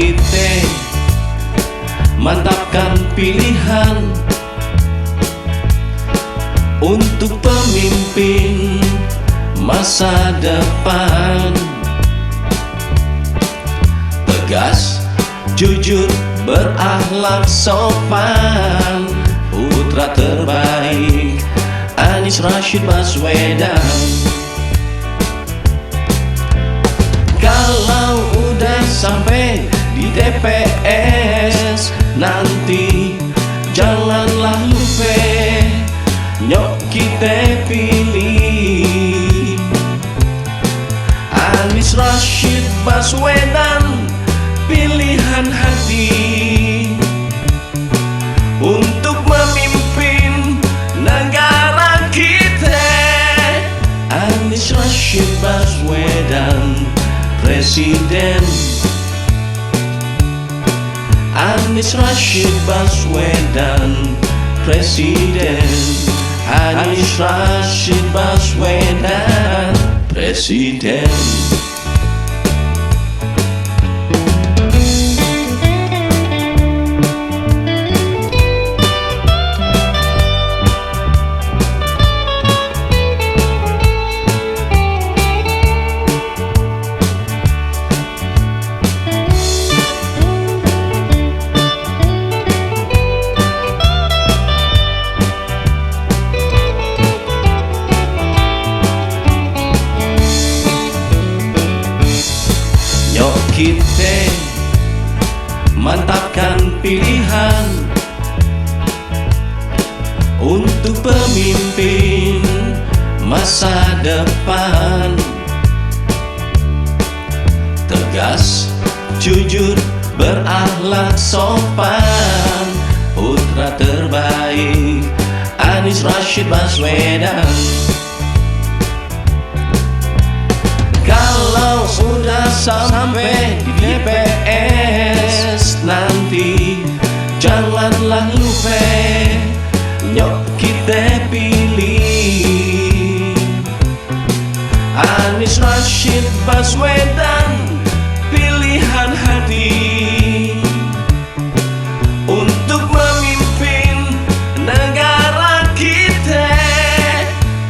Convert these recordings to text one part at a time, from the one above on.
kita mantapkan pilihan untuk pemimpin masa depan. Tegas, jujur, berakhlak sopan, putra terbaik Anies Rashid Baswedan. Kalau udah sampai di TPS nanti, janganlah lupa nyok kita pilih Anies Rashid Baswedan, pilihan hati untuk memimpin negara kita. Anies Rashid Baswedan Presiden. Anies Rashid Baswedan Presiden. Anies Rashid Baswedan Presiden. Kita mantapkan pilihan untuk pemimpin masa depan. Tegas, jujur, berakhlak sopan, putra terbaik Anies Rashid Baswedan. Kalau sudah sampai di TPS nanti, janganlah lupa nyok kita pilih Anies Rashid Baswedan, pilihan hati untuk memimpin negara kita.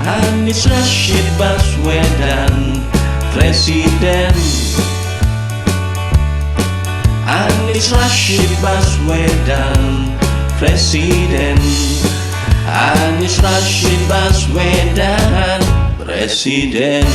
Anies Rashid Baswedan Presiden. Anies Rashid Baswedan Presiden. Anies Rashid Baswedan Presiden.